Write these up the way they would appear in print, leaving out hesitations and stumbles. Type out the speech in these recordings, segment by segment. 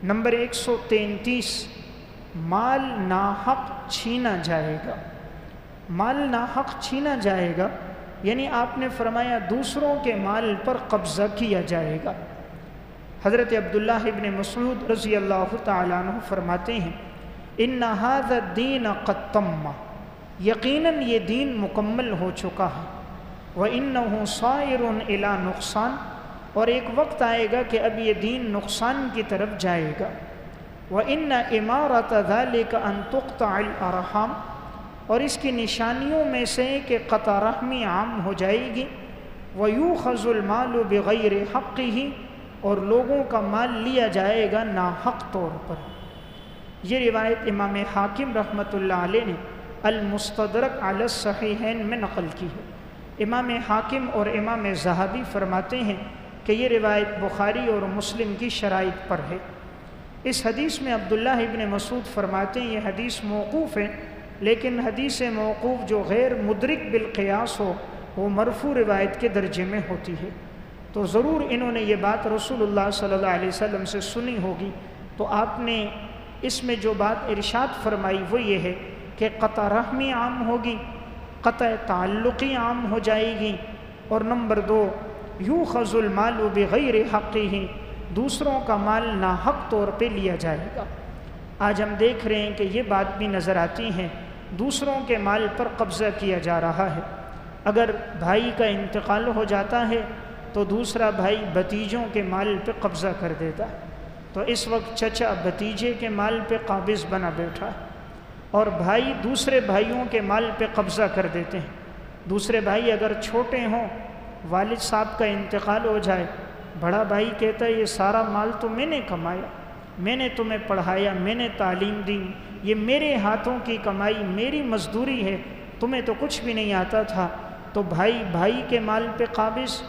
Number 133 مال ناحق چھینا جائے گا۔ مال ناحق چھینا جائے گا یعنی آپ نے فرمایا دوسروں کے مال پر قبضہ کیا جائے گا۔ حضرت عبداللہ ابن مسعود رضی اللہ تعالیٰ عنہ فرماتے ہیں ان ھذا الدین قد تم، یقیناً یہ دین مکمل ہو چکا ہے، وَإِنَّهُ صَائِرٌ إِلَى نقصان، اور ایک وقت آئے گا کہ اب یہ دین نقصان کی طرف جائے گا۔ وَإِنَّ إِمَارَةَ ذَلِكَ أَن تُقْطَعَ الْأَرْحَامُ، اور اس کی نشانیوں میں سے کہ قطع رحمی عام ہو جائے گی۔ وَيُؤْخَذُ الْمَالُ بِغَيْرِ حَقِّهِ، اور لوگوں کا مال لیا جائے گا ناحق طور پر۔ یہ روایت امام حاکم رحمۃ اللہ علیہ نے المستدرک علی الصحیحین میں نقل کی ہے۔ امام حاکم اور امام ذہبی فرماتے ہیں کہ یہ روایت بخاری اور مسلم کی شرائط پر ہے۔ اس حدیث میں عبداللہ ابن مسعود فرماتے ہیں یہ حدیث موقوف ہے، لیکن حدیث موقوف جو غیر مدرک بالقیاس ہو وہ مرفوع روایت کے درجے میں ہوتی ہے، تو ضرور انہوں نے یہ بات رسول اللہ صلی اللہ علیہ وسلم سے سنی ہوگی، تو آپ نے اس میں جو بات ارشاد فرمائی وہ یہ ہے کہ قطع رحمی عام ہوگی، قطع تعلقی عام ہو جائے گی، اور نمبر 2 یؤخذ المال بغیر حقہ، دوسروں کا مال ناحق طور پہ لیا جائے گا۔ آج ہم دیکھ رہے ہیں کہ یہ بات بھی نظر آتی ہے، دوسروں کے مال پر قبضہ کیا جا رہا ہے۔ اگر بھائی کا انتقال ہو جاتا ہے تو دوسرا بھائی بھتیجوں کے مال پہ قبضہ کر دیتا ہے، تو اس وقت چچا بھتیجے کے مال پہ قابض بنا بیٹھا ہے، اور بھائی دوسرے بھائیوں کے مال پہ قبضہ کر دیتے ہیں۔ دوسرے بھائی اگر چھوٹے ہوں، والد صاحب کا انتقال ہو جائے، بڑا بھائی کہتا ہے یہ سارا مال تو میں نے کمایا، میں نے تمہیں پڑھایا، میں نے تعلیم دی، یہ میرے ہاتھوں کی کمائی، میری مزدوری ہے، تمہیں تو کچھ بھی نہیں آتا تھا۔ تو بھائی بھائی کے مال پہ قابض،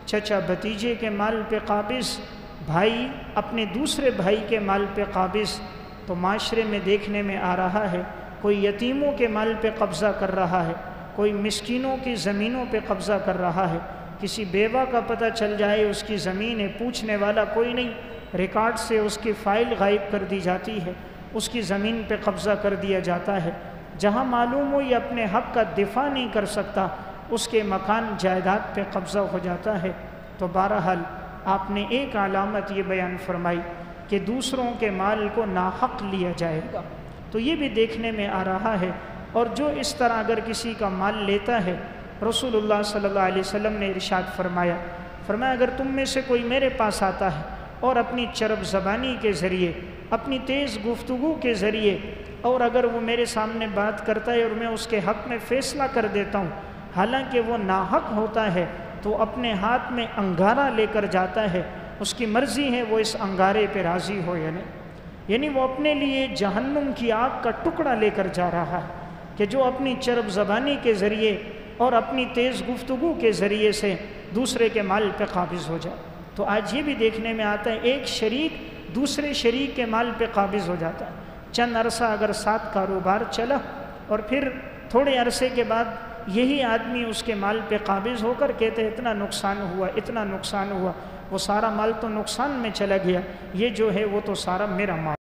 چچا بھتیجے کے مال پہ قابض، بھائی اپنے دوسرے بھائی کے مال پہ قابض۔ تو معاشرے میں دیکھنے میں آ رہا ہے کوئی یتیموں کے مال پہ قبضہ کر رہا ہے، کوئی مسکینوں کی زمینوں پہ قبضہ کر رہا ہے۔ کسی بیوہ کا پتہ چل جائے اس کی زمین ہے، پوچھنے والا کوئی نہیں، ریکارڈ سے اس کی فائل غائب کر دی جاتی ہے، اس کی زمین پہ قبضہ کر دیا جاتا ہے۔ جہاں معلوم ہو یہ اپنے حق کا دفاع نہیں کر سکتا، اس کے مکان جائیداد پہ قبضہ ہو جاتا ہے۔ تو بہرحال آپ نے ایک علامت یہ بیان فرمائی کہ دوسروں کے مال کو ناحق لیا جائے گا، تو یہ بھی دیکھنے میں آ رہا ہے۔ اور جو اس طرح اگر کسی کا مال لیتا ہے، رسول اللہ صلی اللہ علیہ وسلم نے ارشاد فرمایا اگر تم میں سے کوئی میرے پاس آتا ہے اور اپنی چرب زبانی کے ذریعے، اپنی تیز گفتگو کے ذریعے، اور اگر وہ میرے سامنے بات کرتا ہے اور میں اس کے حق میں فیصلہ کر دیتا ہوں حالانکہ وہ ناحق ہوتا ہے، تو اپنے ہاتھ میں انگارہ لے کر جاتا ہے، اس کی مرضی ہے وہ اس انگارے پہ راضی ہو یا نہیں، یعنی وہ اپنے لیے جہنم کی آگ کا ٹکڑا لے کر جا رہا ہے کہ جو اپنی چرب زبانی کے ذریعے اور اپنی تیز گفتگو کے ذریعے سے دوسرے کے مال پہ قابض ہو جائے۔ تو آج یہ بھی دیکھنے میں آتا ہے ایک شریک دوسرے شریک کے مال پہ قابض ہو جاتا ہے، چند عرصہ اگر ساتھ کاروبار چلا اور پھر تھوڑے عرصے کے بعد یہی آدمی اس کے مال پہ قابض ہو کر کہتے ہیں اتنا نقصان ہوا، اتنا نقصان ہوا، وہ سارا مال تو نقصان میں چلا گیا، یہ جو ہے وہ تو سارا میرا مال